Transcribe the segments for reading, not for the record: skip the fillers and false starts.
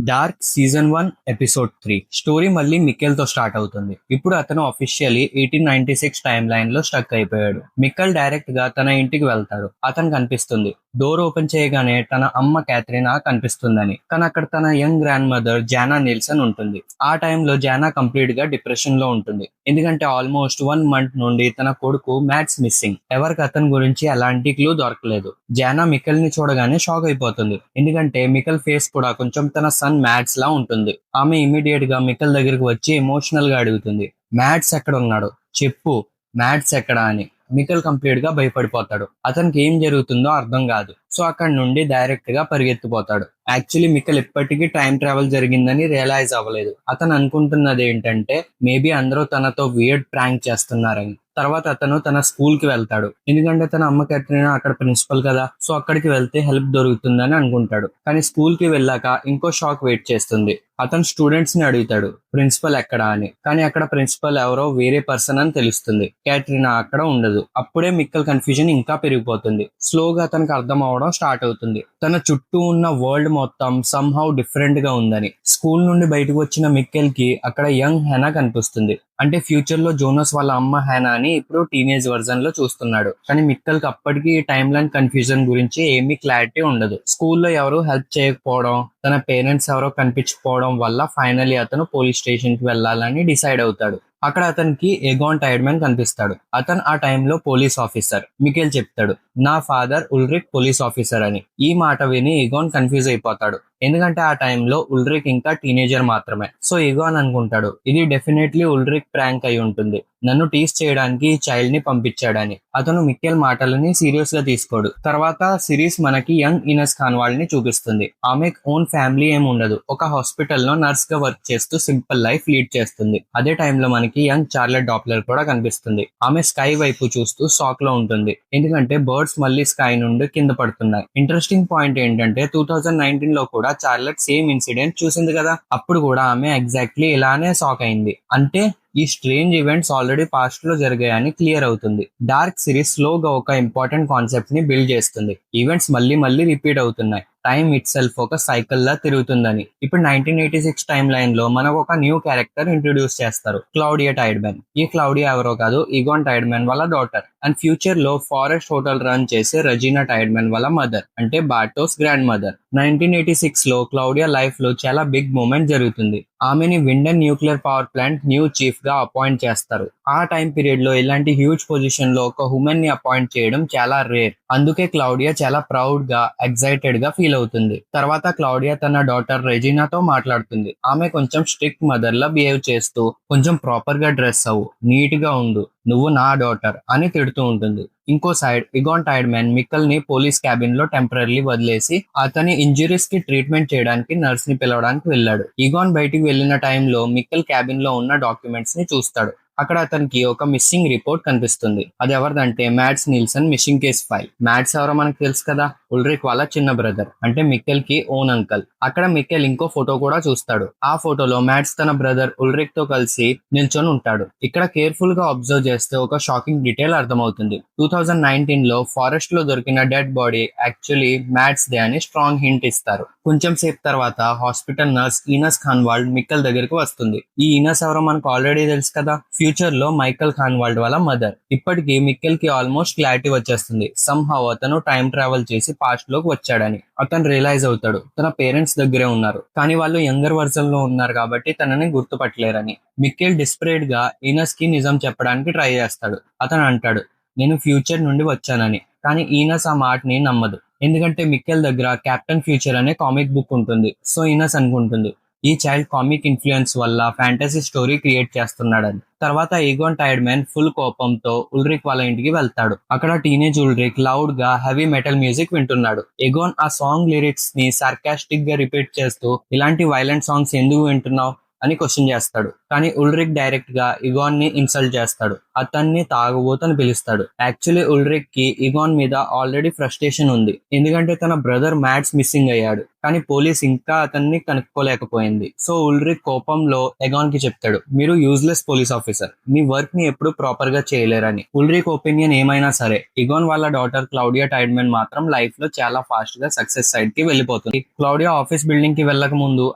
Dark season 1 episode 3 story మళ్ళీ Mikel తో start అవుతుంది. ఇప్పుడు అతను అఫీషియలీ 1896 టైమ్ లైన్ లో స్టక్ అయిపోయాడు. మికెల్ డైరెక్ట్ గా తన ఇంటికి వెళ్తాడు. అతను కనిపిస్తుంది. డోర్ ఓపెన్ చేయగానే తన అమ్మ క్యాథరినా కనిపిస్తుందని. కానీ అక్కడ తన యంగ్ గ్రాండ్ మదర్ జానా నిల్సన్ ఉంటుంది. ఆ టైంలో జానా కంప్లీట్ గా డిప్రెషన్ లో ఉంటుంది. ఎందుకంటే ఆల్మోస్ట్ 1 మంత్ నుండి తన కొడుకు మ్యాట్స్ మిస్సింగ్. ఎవరికి అతని గురించి ఎలాంటి క్లూ దొరకలేదు. జానా మికెల్ ని చూడగానే షాక్ అయిపోతుంది. ఎందుకంటే మికెల్ ఫేస్ కూడా కొంచెం తన సన్ మ్యాట్స్ లా ఉంటుంది. ఆమె ఇమీడియట్ గా మికెల్ దగ్గరికి వచ్చి ఎమోషనల్ గా అడుగుతుంది, మ్యాట్స్ ఎక్కడ ఉన్నాడు చెప్పు, మ్యాట్స్ ఎక్కడా అని. మికెల్ కంప్లీట్ గా భయపడిపోతాడు. అతనికి ఏం జరుగుతుందో అర్థం కాదు. సో అక్కడ నుండి డైరెక్ట్ గా పరిగెత్తిపోతాడు. యాక్చువల్లీ మికెల్ ఇప్పటికీ టైం ట్రావెల్ జరిగిందని రియలైజ్ అవ్వలేదు. అతను అనుకుంటున్నది ఏంటంటే మేబీ అందరూ తనతో వియర్డ్ ప్రాంక్ చేస్తున్నారని. తర్వాత అతను తన స్కూల్ కి వెళ్తాడు. ఎందుకంటే తన అమ్మ క్యాథరినా అక్కడ ప్రిన్సిపల్ కదా, సో అక్కడికి వెళ్తే హెల్ప్ దొరుకుతుందని అనుకుంటాడు. కానీ స్కూల్ కి వెళ్ళాక ఇంకో షాక్ వెయిట్ చేస్తుంది. అతను స్టూడెంట్స్ ని అడుగుతాడు ప్రిన్సిపల్ ఎక్కడా అని. కానీ అక్కడ ప్రిన్సిపల్ ఎవరో వేరే పర్సన్ అని తెలుస్తుంది. క్యాథరినా అక్కడ ఉండదు. అప్పుడే మిక్కల్ కన్ఫ్యూజన్ ఇంకా పెరిగిపోతుంది. స్లోగా అతనికి అర్థం అవడం స్టార్ట్ అవుతుంది. తన చుట్టూ ఉన్న వరల్డ్ మొత్తం సమ్హౌ డిఫరెంట్ గా ఉందని. స్కూల్ నుండి బయటకు వచ్చిన మిక్కెల్ కి అక్కడ యంగ్ హెనా కనిపిస్తుంది. అంటే ఫ్యూచర్ లో జోనస్ వాళ్ళ అమ్మ హెనా అని ఇప్పుడు టీనేజ్ వర్జన్ లో చూస్తున్నాడు. కానీ మిక్కల్ కి అప్పటికి టైమ్ లైన్ కన్ఫ్యూజన్ గురించి ఏమీ క్లారిటీ ఉండదు. స్కూల్లో ఎవరు హెల్ప్ చేయకపోవడం, తన పేరెంట్స్ ఎవరో కనిపించకపోవడం వల్ల ఫైనలీ అతను పోలీస్ స్టేషన్ కి వెళ్ళాలని డిసైడ్ అవుతాడు. అక్కడ అతనికి ఎగాన్ టైర్డ్మెన్ కనిపిస్తాడు. అతను ఆ టైంలో పోలీస్ ఆఫీసర్. మికెల్ చెప్తాడు, నా ఫాదర్ ఉల్రిక్ పోలీస్ ఆఫీసర్ అని. ఈ మాట విని ఎగాన్ కన్ఫ్యూజ్ అయిపోతాడు. ఎందుకంటే ఆ టైంలో ఉల్రిక్ ఇంకా టీనేజర్ మాత్రమే. సో ఎగాన్ అనుకుంటాడు ఇది డెఫినెట్లీ ఉల్రిక్ ప్రాంక్ అయి ఉంటుంది, నన్ను టీస్ చేయడానికి ఈ చైల్డ్ ని పంపించాడని. అతను మిక్కెల్ మాటలని సీరియస్ గా తీసుకోడు. తర్వాత సిరీస్ మనకి యంగ్ ఇనస్ ఖాన్ వాళ్ళని చూపిస్తుంది. ఆమె ఓన్ ఫ్యామిలీ ఏమి ఉండదు. ఒక హాస్పిటల్లో నర్స్ గా వర్క్ చేస్తూ సింపుల్ లైఫ్ లీడ్ చేస్తుంది. అదే టైంలో మనకి యంగ్ చార్లెట్ డాప్లర్ కూడా కనిపిస్తుంది. ఆమె స్కై వైపు చూస్తూ షాక్ లో ఉంటుంది. ఎందుకంటే బర్డ్స్ మళ్ళీ స్కై నుండి కింద పడుతున్నాయి. ఇంట్రెస్టింగ్ పాయింట్ ఏంటంటే 2019 లో కూడా చార్లెట్ సేమ్ ఇన్సిడెంట్ చూసింది కదా. అప్పుడు కూడా ఆమె ఎగ్జాక్ట్లీ ఇలానే షాక్ అయింది. అంటే ఈ స్ట్రేంజ్ ఈవెంట్స్ ఆల్రెడీ పాస్ట్ లో జరిగాయని క్లియర్ అవుతుంది. డార్క్ సిరీస్ స్లోగా ఒక ఇంపార్టెంట్ కాన్సెప్ట్ ని బిల్డ్ చేస్తుంది. ఈవెంట్స్ మళ్ళీ మళ్ళీ రిపీట్ అవుతున్నాయి. టైం ఇట్ సెల్ఫ్ ఒక సైకిల్ లా తిరుగుతుందని. ఇప్పుడు 1986 టైమ్ లైన్ లో మనకు ఒక న్యూ క్యారెక్టర్ ఇంట్రొడ్యూస్ చేస్తారు, క్లౌడియా టైర్డ్మెన్. ఈ క్లౌడియా ఎవరో కాదు, ఈగాన్ టైర్డ్మెన్ వాళ్ళ డాటర్. అండ్ ఫ్యూచర్ లో ఫారెస్ట్ హోటల్ రన్ చేసే రజీనా టైర్డ్మెన్ వాళ్ళ మదర్, అంటే బార్టోస్ గ్రాండ్ మదర్. 1986 లో క్లౌడియా లైఫ్ లో చాలా బిగ్ మూమెంట్ జరుగుతుంది. ఆమెని Winden nuclear power plant new chief గా అపాయింట్ చేస్తారు. ఆ టైం పీరియడ్ లో ఇలాంటి హ్యూజ్ పొజిషన్ లో ఒక ఉమెన్ ని అపాయింట్ చేయడం చాలా రేర్. అందుకే క్లౌడియా చాలా ప్రౌడ్ గా, ఎక్సైటెడ్ గా ఫీల్ అవుతుంది. తర్వాత క్లౌడియా తన డాటర్ రెజినాతో మాట్లాడుతుంది. ఆమె కొంచెం స్ట్రిక్ట్ మదర్ లా బిహేవ్ చేస్తూ, కొంచెం ప్రాపర్ గా డ్రెస్ అవ్వు, నీట్ గా ఉండు, నువ్వు నా డాటర్ అని తిడుతూ ఉంటుంది. ఇంకో సైడ్ ఇగాన్ టైర్డ్మెన్ మిక్కల్ ని పోలీస్ క్యాబిన్ లో టెంపరీ వదిలేసి అతని ఇంజురీస్ కి ట్రీట్మెంట్ చేయడానికి నర్స్ ని పిలవడానికి వెళ్ళాడు. ఇగాన్ బయటికి వెళ్లిన టైంలో మిక్కల్ క్యాబిన్ లో ఉన్న డాక్యుమెంట్స్ ని చూస్తాడు. అక్కడ అతనికి ఒక మిస్సింగ్ రిపోర్ట్ కనిపిస్తుంది. అది ఎవరిదంటే Mats Nilsson missing case file. Mats ఎవరో మనకు తెలుసు కదా, ఉల్రిక్ వాళ్ళ చిన్న బ్రదర్, అంటే మిక్కెల్ కి ఓన్ అంకల్. అక్కడ మిక్కెల్ ఇంకో ఫోటో కూడా చూస్తాడు. ఆ ఫోటోలో మ్యాట్స్ తన బ్రదర్ ఉల్రిక్ తో కలిసి నిల్చొని ఉంటాడు. ఇక్కడ కేర్ఫుల్ గా అబ్జర్వ్ చేస్తే ఒక షాకింగ్ డీటెయిల్ అర్థమవుతుంది. 2019 లో ఫారెస్ట్ లో దొరికిన dead body actually mats they అని స్ట్రాంగ్ హింట్ ఇస్తారు. కొంచెం సేపు తర్వాత hospital nurse heinous Khan world మిక్కల్ దగ్గరికి వస్తుంది. ఈ ఈనస్ ఎవరో మనకు ఆల్రెడీ తెలుసు కదా, ఫ్యూచర్ లో మైకల్ ఖాన్ వాల్డ్ వాళ్ళ మదర్. ఇప్పటికి మిక్కెల్ కి ఆల్మోస్ట్ క్లారిటీ వచ్చేస్తుంది. సమ్హౌ అతను టైం ట్రావెల్ చేసి పాస్ట్ లోకి వచ్చాడని. అతను రియలైజ్ అవుతాడు తన పేరెంట్స్ దగ్గరే ఉన్నారు, కానీ వాళ్ళు యంగర్ వర్జన్ లో ఉన్నారు కాబట్టి తనని గుర్తుపట్టలేరని. మిక్కెల్ డిస్పరేట్ గా ఈనస్ కి నిజం చెప్పడానికి ట్రై చేస్తాడు. అతను అంటాడు, నేను ఫ్యూచర్ నుండి వచ్చానని. కానీ ఈనస్ ఆ మాటని నమ్మదు. ఎందుకంటే మిక్కెల్ దగ్గర కెప్టెన్ ఫ్యూచర్ అనే కామిక్ బుక్ ఉంటుంది. సో ఈనస్ అనుకుంటుంది ఈ చైల్డ్ కామిక్ ఇన్ఫ్లుయెన్స్ వల్ల ఫ్యాంటసీ స్టోరీ క్రియేట్ చేస్తున్నాడని. తర్వాత ఈగాన్ టైర్డ్మెన్ ఫుల్ కోపంతో ఉల్రిక్ వాళ్ళ ఇంటికి వెళ్తాడు. అక్కడ టీనేజ్ ఉల్రిక్ లౌడ్ గా హెవీ మెటల్ మ్యూజిక్ వింటున్నాడు. ఎగోన్ ఆ సాంగ్ లిరిక్స్ ని సార్కాస్టిక్ గా రిపీట్ చేస్తూ, ఇలాంటి వైలెంట్ సాంగ్స్ ఎందుకు వింటున్నావు, అని క్వశ్చన్ చేస్తాడు. కానీ ఉల్రిక్ డైరెక్ట్ గా ఇగాన్ ని ఇన్సల్ట్ చేస్తాడు. అతన్ని తాగుబోతని పిలుస్తాడు. యాక్చువల్లీ ఉల్రిక్ కి ఇగాన్ మీద ఆల్రెడీ ఫ్రస్ట్రేషన్ ఉంది, ఎందుకంటే తన బ్రదర్ మ్యాట్స్ మిస్సింగ్ అయ్యాడు. కానీ పోలీస్ ఇంకా అతన్ని కనుక్కోలేకపోయింది. సో ఉల్రిక్ కోపంలో ఎగాన్ కి చెప్తాడు, మీరు యూజ్లెస్ పోలీస్ ఆఫీసర్, మీ వర్క్ ని ఎప్పుడు ప్రాపర్ గా చేయలేరని. ఉల్రిక్ ఒపీనియన్ ఏమైనా సరే, ఇగాన్ వాళ్ళ డాటర్ క్లౌడియా టైడ్మన్ మాత్రం లైఫ్ లో చాలా ఫాస్ట్ గా సక్సెస్ సైడ్ కి వెళ్ళిపోతుంది. క్లౌడియా ఆఫీస్ బిల్డింగ్ కి వెళ్ళక ముందు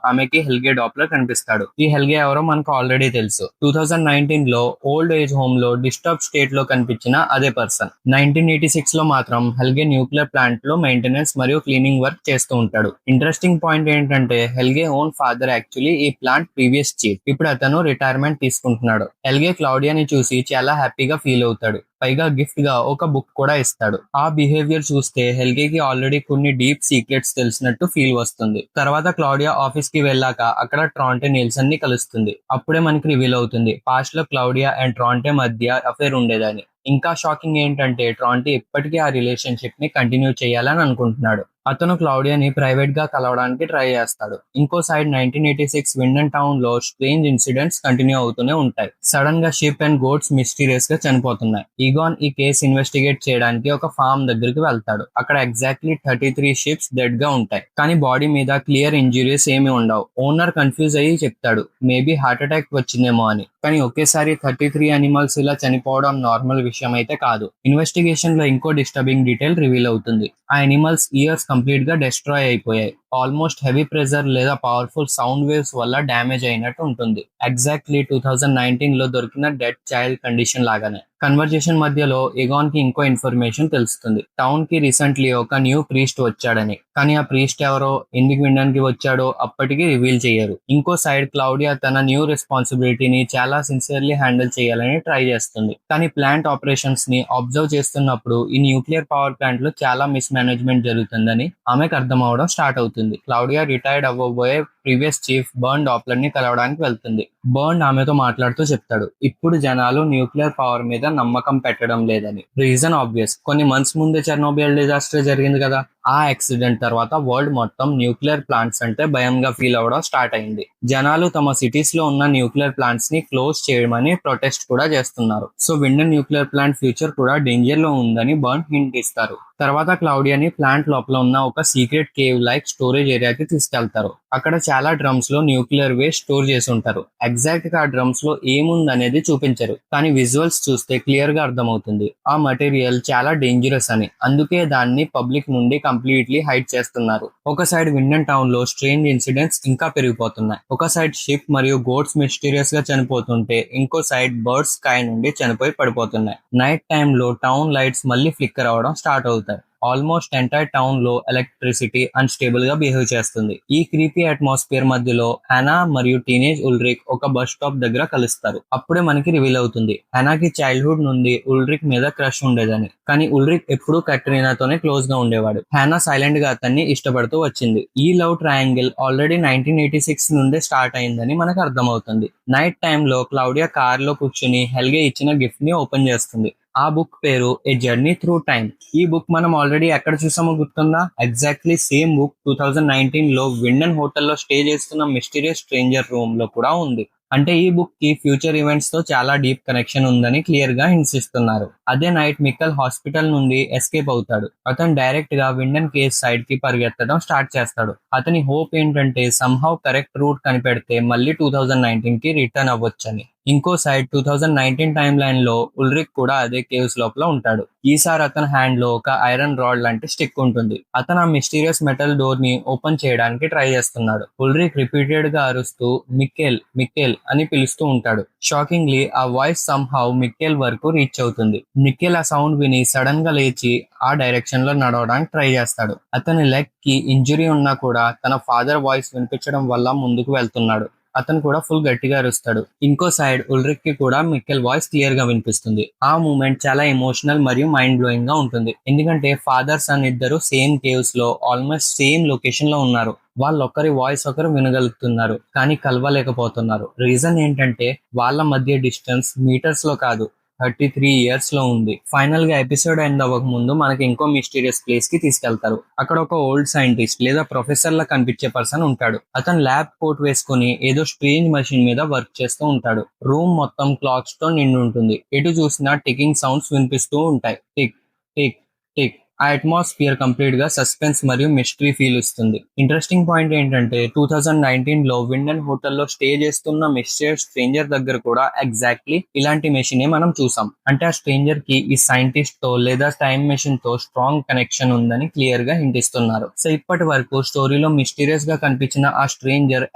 ఆమెకి హెల్గే డాప్లర్ కనిపిస్తాడు. ఈ హెల్గే ఎవరో మనకు ఆల్రెడీ తెలుసు. 2019 లో ఓల్డ్ ఏజ్ హోమ్ లో డిస్టర్బ్ స్టేట్ లో కనిపించిన అదే పర్సన్. 1986 లో మాత్రం హెల్గే న్యూక్లియర్ ప్లాంట్ లో మెయింటెనెన్స్ మరియు క్లీనింగ్ వర్క్ చేస్తూ ఉంటాడు. ఇంట్రెస్టింగ్ పాయింట్ ఏంటంటే హెల్గే ఓన్ ఫాదర్ యాక్చువల్లీ ఈ ప్లాంట్ ప్రీవియస్ చీఫ్. ఇప్పుడు అతను రిటైర్మెంట్ తీసుకుంటున్నాడు. హెల్గే క్లౌడియాని చూసి చాలా హ్యాపీగా ఫీల్ అవుతాడు. పైగా గిఫ్ట్ గా ఒక బుక్ కూడా ఇస్తాడు. ఆ బిహేవియర్ చూస్తే హెల్గేకి ఆల్రెడీ కొన్ని డీప్ సీక్రెట్స్ తెలిసినట్టు ఫీల్ వస్తుంది. తర్వాత క్లౌడియా ఆఫీస్ కి వెళ్ళాక అక్కడ ట్రాంటే నిల్సన్ ని కలుస్తుంది. అప్పుడే మనకి రివీల్ అవుతుంది పాస్ట్ లో క్లౌడియా అండ్ ట్రాంటే మధ్య అఫేర్ ఉండేదని. ఇంకా షాకింగ్ ఏంటంటే ట్రాంటే ఇప్పటికీ ఆ రిలేషన్షిప్ ని కంటిన్యూ చేయాలని అనుకుంటున్నాడు. అతను క్లౌడియాని ప్రైవేట్ గా కలవడానికి ట్రై చేస్తాడు. ఇంకో సైడ్ 1986 విండన్ టౌన్ లో స్ట్రేంజ్ ఇన్సిడెంట్స్ కంటిన్యూ అవుతూనే ఉంటాయి. సడన్ గా షిప్ అండ్ గోడ్స్ మిస్టీరియస్ గా చనిపోతున్నాయి. ఇగాన్ ఈ కేసు ఇన్వెస్టిగేట్ చేయడానికి ఒక ఫార్మ్ దగ్గరికి వెళ్తాడు. అక్కడ ఎగ్జాక్ట్లీ 33 షిప్స్ డెడ్ గా ఉంటాయి. కానీ బాడీ మీద క్లియర్ ఇంజురీస్ ఏమి ఉండవు. ఓనర్ కన్ఫ్యూజ్ అయ్యి చెప్తాడు మేబీ హార్ట్ అటాక్ వచ్చిందేమో అని. కానీ ఒకేసారి 33 అనిమల్స్ ఇలా చనిపోవడం నార్మల్ విషయం అయితే కాదు. ఇన్వెస్టిగేషన్ లో ఇంకో డిస్టర్బింగ్ డీటెయిల్ రివీల్ అవుతుంది. ఆ అనిమల్స్ ఇయర్స్ కంప్లీట్ గా డెస్ట్రాయ్ అయిపోయాయి. ఆల్మోస్ట్ హెవీ ప్రెజర్ లేదా పవర్ఫుల్ సౌండ్ వేవ్స్ వల్ల డ్యామేజ్ అయినట్టు ఉంటుంది. ఎగ్జాక్ట్లీ 2019 లో దొరికిన డెడ్ చైల్డ్ కండిషన్ లాగానే. కన్వర్జేషన్ మధ్యలో ఎగాన్ కి ఇంకో ఇన్ఫర్మేషన్ తెలుస్తుంది. టౌన్ కి రీసెంట్లీ ఒక న్యూ ప్రీస్ట్ వచ్చాడని. కానీ ఆ ప్రీస్ట్ ఎవరో, ఎందుకు వినడానికి వచ్చాడో అప్పటికి రివీల్ చేయరు. ఇంకో సైడ్ క్లౌడియా తన న్యూ రెస్పాన్సిబిలిటీని చాలా సిన్సియర్లీ హ్యాండిల్ చేయాలని ట్రై చేస్తుంది. కానీ ప్లాంట్ ఆపరేషన్స్ ని అబ్జర్వ్ చేస్తున్నప్పుడు ఈ న్యూక్లియర్ పవర్ ప్లాంట్ లో చాలా మిస్ మేనేజ్మెంట్ జరుగుతుందని ఆమెకు అర్థం అవడం స్టార్ట్ అవుతుంది. క్లౌడియా రిటైర్డ్ అవ్వబోయే ప్రీవియస్ చీఫ్ బర్న్ డాప్లర్ ని కలవడానికి వెళ్తుంది. బర్న్ ఆమెతో మాట్లాడుతూ చెప్తాడు, ఇప్పుడు జనాలు న్యూక్లియర్ పవర్ మీద నమ్మకం పెట్టడం లేదని. రీజన్ ఆబ్వియస్, కొన్ని మంత్స్ ముందే చెర్నోబిల్ డిజాస్టర్ జరిగింది కదా. ఆ యాక్సిడెంట్ తర్వాత వరల్డ్ మొత్తం న్యూక్లియర్ ప్లాంట్స్ అంటే భయంగా ఫీల్ అవ్వడం స్టార్ట్ అయింది. జనాలు తమ సిటీస్ లో ఉన్న న్యూక్లియర్ ప్లాంట్స్ ని క్లోజ్ చేయమని ప్రొటెస్ట్ కూడా చేస్తున్నారు. సో విండన్ న్యూక్లియర్ ప్లాంట్ ఫ్యూచర్ కూడా డేంజర్ లో ఉందని బర్న్ హింట్ ఇస్తారు. తర్వాత క్లౌడియాని ప్లాంట్ లోపల ఉన్న ఒక సీక్రెట్ కేవ్ లైక్ స్టోరేజ్ ఏరియాకి తీసుకెళ్తారు. అక్కడ చాలా డ్రమ్స్ లో న్యూక్లియర్ వేస్ట్ స్టోర్ చేసి ఉంటారు. ఎగ్జాక్ట్ గా ఆ డ్రమ్స్ లో ఏముందనేది చూపించరు, కానీ విజువల్స్ చూస్తే క్లియర్ గా అర్థమవుతుంది ఆ మెటీరియల్ చాలా డేంజరస్ అని. అందుకే దాన్ని పబ్లిక్ నుండి కంప్లీట్లీ హైడ్ చేస్తున్నారు. ఒక సైడ్ విండన్ టౌన్ లో స్ట్రేంజ్ ఇన్సిడెంట్స్ ఇంకా పెరిగిపోతున్నాయి. ఒక సైడ్ షిప్ మరియు గోడ్స్ మిస్టీరియస్ గా చనిపోతుంటే, ఇంకో సైడ్ బర్డ్స్ స్కై నుండి చనిపోయి పడిపోతున్నాయి. నైట్ టైమ్ లో టౌన్ లైట్స్ మళ్ళీ ఫ్లిక్కర్ అవడం స్టార్ట్ అవుతాయి. ఆల్మోస్ట్ ఎంటైర్ టౌన్ లో ఎలక్ట్రిసిటీ అన్స్టేబుల్ గా బిహేవ్ చేస్తుంది. ఈ క్రీపీ అట్మాస్ఫియర్ మధ్యలో హనా మరియు టీనేజ్ ఉల్రిక్ ఒక బస్ స్టాప్ దగ్గర కలుస్తారు. అప్పుడే మనకి రివీల్ అవుతుంది హనాకి చైల్డ్హుడ్ నుండి ఉల్రిక్ మీద క్రష్ ఉండేదని. కానీ ఉల్రిక్ ఎప్పుడూ కట్రీనాతోనే క్లోజ్ గా ఉండేవాడు. హనా సైలెంట్ గా అతన్ని ఇష్టపడుతూ వచ్చింది. ఈ లవ్ ట్రయాంగిల్ ఆల్రెడీ 1986 నుండే స్టార్ట్ అయిందని మనకు అర్థమవుతుంది. నైట్ టైమ్ లో క్లౌడియా కార్ లో కూర్చుని హెల్గే ఇచ్చిన గిఫ్ట్ ని ఓపెన్ చేస్తుంది. ఆ బుక్ పేరు ఏ జర్నీ త్రూ టైమ్. ఈ బుక్ మనం ఆల్రెడీ ఎక్కడ చూసామో గుర్తుందా? ఎగ్జాక్ట్లీ సేమ్ బుక్ 2019 లో విండన్ హోటల్లో స్టే చేస్తున్న మిస్టీరియస్ స్ట్రేంజర్ రూమ్ లో కూడా ఉంది. అంటే ఈ బుక్ కి ఫ్యూచర్ ఈవెంట్స్ తో చాలా డీప్ కనెక్షన్ ఉందని క్లియర్ గా హింసిస్తున్నారు. అదే నైట్ మిక్కల్ హాస్పిటల్ నుండి ఎస్కేప్ అవుతాడు. అతను డైరెక్ట్ గా విండన్ కేస్ సైడ్ కి పరిగెత్తడం స్టార్ట్ చేస్తాడు. అతని హోప్ ఏంటంటే సమ్హౌ కరెక్ట్ రూట్ కనిపెడితే మళ్ళీ 2019 కి రిటర్న్ అవ్వొచ్చని. ఇంకో సైడ్ 2019 టైమ్ లైన్ లో ఉల్రిక్ కూడా అదే కేవ్స్ లోపల ఉంటాడు. ఈసారి అతని హ్యాండ్ లో ఒక ఐరన్ రాడ్ లాంటి స్టిక్ ఉంటుంది. అతను ఆ మిస్టీరియస్ మెటల్ డోర్ ని ఓపెన్ చేయడానికి ట్రై చేస్తున్నాడు. ఉల్రిక్ రిపీటెడ్ గా అరుస్తూ మిక్కేల్ మిక్కేల్ అని పిలుస్తూ ఉంటాడు. షాకింగ్లీ ఆ వాయిస్ సమ్హౌ మిక్కేల్ వరకు రీచ్ అవుతుంది. మిక్కేల్ ఆ సౌండ్ విని సడన్ గా లేచి ఆ డైరెక్షన్ లో నడవడానికి ట్రై చేస్తాడు. అతని లెగ్ కి ఇంజురీ ఉన్నా కూడా తన ఫాదర్ వాయిస్ వినిపించడం వల్ల ముందుకు వెళ్తున్నాడు. అతను కూడా ఫుల్ గట్టిగా అరుస్తాడు. ఇంకో సైడ్ ఉల్రిక్ కి కూడా మిక్కెల్ వాయిస్ క్లియర్ గా వినిపిస్తుంది. ఆ మూమెంట్ చాలా ఎమోషనల్ మరియు మైండ్ బ్లోయింగ్ గా ఉంటుంది. ఎందుకంటే ఫాదర్ సన్ ఇద్దరు సేమ్ కేవ్స్ లో ఆల్మోస్ట్ సేమ్ లొకేషన్ లో ఉన్నారు. వాళ్ళొక్కరి వాయిస్ ఒకరు వినగలుగుతున్నారు, కానీ కలవలేకపోతున్నారు. రీజన్ ఏంటంటే వాళ్ళ మధ్య డిస్టెన్స్ మీటర్స్ లో కాదు, 33 years లో ఉంది. ఫైనల్ గా ఎపిసోడ్ ఎండ్ అవ్వక ముందు మనకి ఇంకో మిస్టీరియస్ ప్లేస్ కి తీసుకెళ్తారు. అక్కడ ఒక ఓల్డ్ సైంటిస్ట్ లేదా ప్రొఫెసర్ లా కనిపించే పర్సన్ ఉంటాడు. అతను ల్యాబ్ కోట్ వేసుకుని ఏదో స్ట్రేంజ్ మెషిన్ మీద వర్క్ చేస్తూ ఉంటాడు. రూమ్ మొత్తం క్లాక్స్ తో నిండి ఉంటుంది. ఎటు చూసినా టికింగ్ సౌండ్స్ వినిపిస్తూ ఉంటాయి. Tick tick tick. ఆ అట్మాస్ఫియర్ కంప్లీట్ గా సస్పెన్స్ మరియు మిస్టరీ ఫీల్ ఇస్తుంది. ఇంట్రెస్టింగ్ పాయింట్ ఏంటంటే 2019 లో విండన్ హోటల్లో స్టే చేస్తున్న మిస్టర్ స్ట్రేంజర్ దగ్గర కూడా ఎగ్జాక్ట్లీ ఇలాంటి మెషినే మనం చూసాం. అంటే ఆ స్ట్రేంజర్ కి ఈ సైంటిస్ట్ తో లేదా టైం మెషిన్ తో స్ట్రాంగ్ కనెక్షన్ ఉందని క్లియర్ గా హింట్ ఇస్తున్నారు. సో ఇప్పటి వరకు స్టోరీలో మిస్టీరియస్ గా కనిపించిన ఆ స్ట్రేంజర్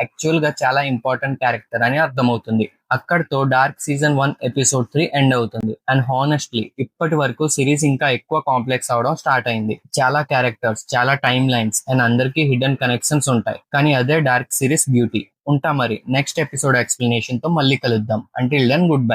యాక్చువల్ గా చాలా ఇంపార్టెంట్ క్యారెక్టర్ అని అర్థమవుతుంది. అక్కడితో డార్క్ సీజన్ 1 ఎపిసోడ్ 3 ఎండ్ అవుతుంది. అండ్ హానెస్ట్లీ ఇప్పటి వరకు సిరీస్ ఇంకా ఎక్కువ కాంప్లెక్స్ అవడం స్టార్ట్ అయింది. చాలా క్యారెక్టర్స్, చాలా టైమ్ లైన్స్ అండ్ అందరికీ హిడెన్ కనెక్షన్స్ ఉంటాయి. కానీ అదే డార్క్ సిరీస్ బ్యూటీ. ఉంటా మరి నెక్స్ట్ ఎపిసోడ్ ఎక్స్ప్లెనేషన్ తో మళ్ళీ కలుద్దాం. Until then good bye.